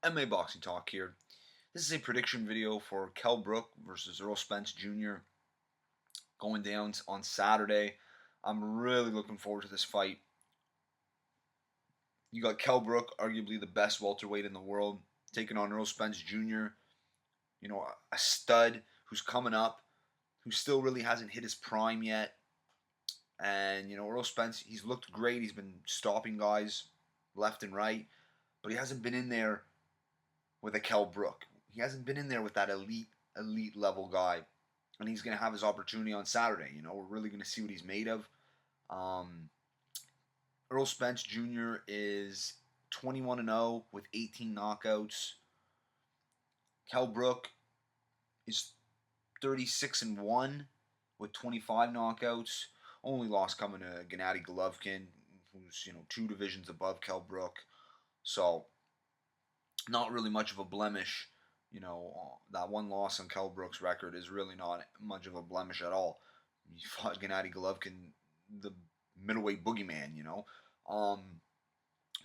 MMA Boxing Talk here. This is a prediction video for Kell Brook versus Errol Spence Jr. going down on Saturday. I'm really looking forward to this fight. You got Kell Brook, arguably the best welterweight in the world, taking on Errol Spence Jr., a stud who's coming up, who still really hasn't hit his prime yet. And, Errol Spence, he's looked great. He's been stopping guys left and right, but he hasn't been in there with a Kell Brook. He hasn't been in there with that elite level guy, and he's going to have his opportunity on Saturday. We're really going to see what he's made of. Um, Errol Spence Jr. is 21-0 with 18 knockouts. Kell Brook is 36-1 with 25 knockouts. Only loss coming to Gennady Golovkin, who's two divisions above Kell Brook. So not really much of a blemish. That one loss on Kell Brook's record is really not much of a blemish at all. He fought Gennady Golovkin, the middleweight boogeyman.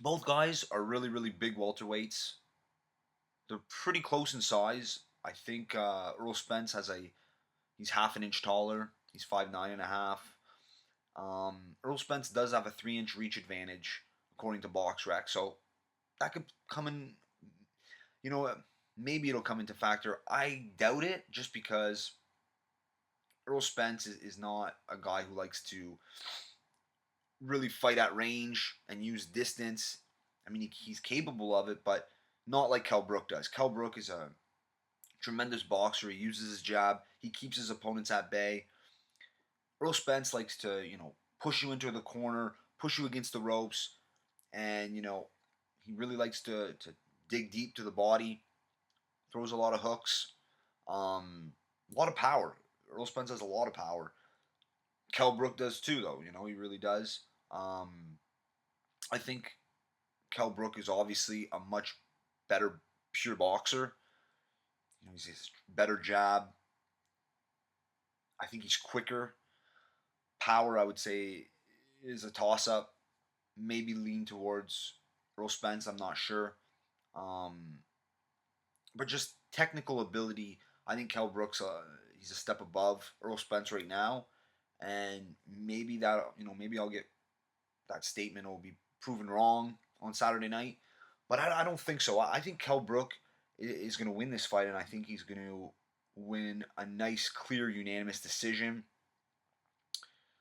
Both guys are really big welterweights. They're pretty close in size. I think Errol Spence he's half an inch taller. He's 5'9.5". Errol Spence does have a 3-inch reach advantage according to BoxRec, so that could come in. Maybe it'll come into factor. I doubt it, just because Errol Spence is not a guy who likes to really fight at range and use distance. I mean, he's capable of it, but not like Kell Brook does. Kell Brook is a tremendous boxer. He uses his jab. He keeps his opponents at bay. Errol Spence likes to, push you into the corner, push you against the ropes, and, he really likes to dig deep to the body, throws a lot of hooks, a lot of power. Errol Spence has a lot of power. Kell Brook does too, though. He really does. I think Kell Brook is obviously a much better pure boxer. He's a better jab. I think he's quicker. Power, I would say, is a toss-up. Maybe lean towards Errol Spence. I'm not sure. But just technical ability, I think Kell Brook's he's a step above Errol Spence right now, and maybe maybe I'll get that statement will be proven wrong on Saturday night, but I don't think so. I think Kell Brook is going to win this fight, and I think he's going to win a nice, clear, unanimous decision.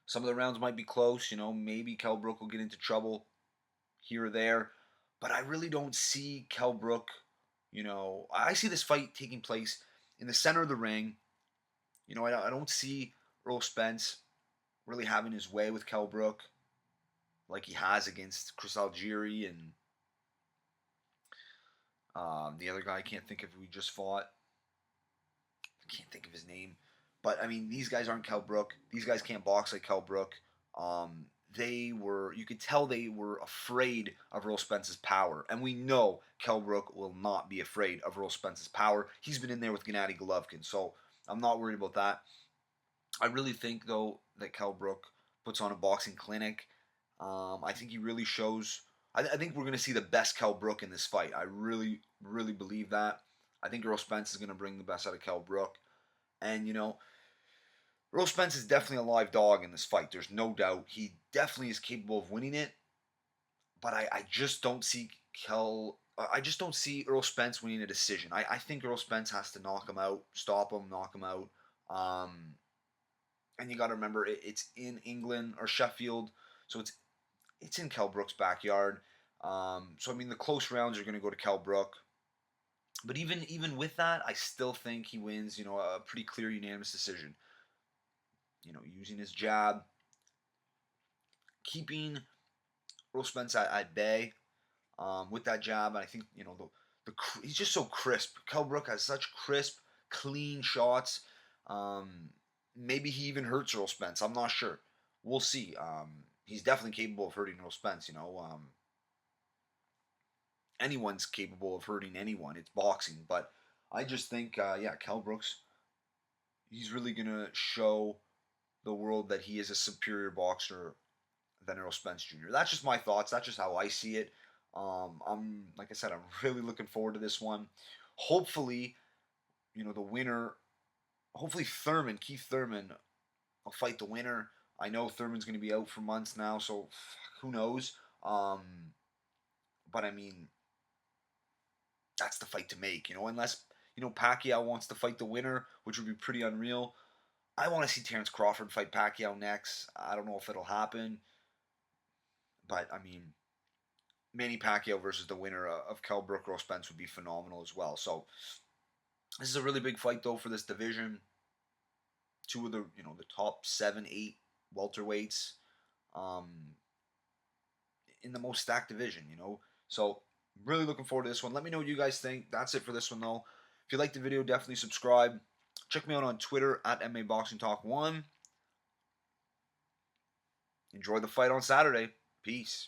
Some of the rounds might be close. Maybe Kell Brook will get into trouble here or there, but I really don't see Kell Brook. I see this fight taking place in the center of the ring. I don't see Errol Spence really having his way with Kell Brook like he has against Chris Algieri and the other guy I can't think of who he just fought. I can't think of his name. But, I mean, these guys aren't Kell Brook. These guys can't box like Kell Brook. You could tell they were afraid of Errol Spence's power. And we know Kell Brook will not be afraid of Errol Spence's power. He's been in there with Gennady Golovkin, so I'm not worried about that. I really think, though, that Kell Brook puts on a boxing clinic. I think he really shows. I think we're going to see the best Kell Brook in this fight. I really believe that. I think Errol Spence is going to bring the best out of Kell Brook. And, Errol Spence is definitely a live dog in this fight. There's no doubt. He definitely is capable of winning it. But I just don't see Errol Spence winning a decision. I think Errol Spence has to knock him out, stop him, knock him out. And you got to remember, it's in England or Sheffield, so it's in Kell Brook's backyard. So I mean, the close rounds are going to go to Kell Brook. But even with that, I still think he wins. A pretty clear unanimous decision. Using his jab, keeping Errol Spence at bay with that jab. And I think he's just so crisp. Kell Brook has such crisp, clean shots. Maybe he even hurts Errol Spence. I'm not sure. We'll see. He's definitely capable of hurting Errol Spence. Anyone's capable of hurting anyone. It's boxing. But I just think, Kell Brook's, he's really going to show the world that he is a superior boxer than Errol Spence Jr. That's just my thoughts. That's just how I see it. Like I said, I'm really looking forward to this one. Hopefully, the winner. Hopefully, Keith Thurman, will fight the winner. I know Thurman's going to be out for months now, so who knows? But I mean, that's the fight to make, unless Pacquiao wants to fight the winner, which would be pretty unreal. I want to see Terrence Crawford fight Pacquiao next. I don't know if it'll happen, but I mean, Manny Pacquiao versus the winner of Kell, Brook, Errol, Spence would be phenomenal as well. So this is a really big fight though for this division. Two of the top 7, 8 welterweights um, in the most stacked division. So really looking forward to this one. Let me know what you guys think. That's it for this one though. If you liked the video, definitely subscribe. Check me out on Twitter at MMA Boxing Talk 1. Enjoy the fight on Saturday. Peace.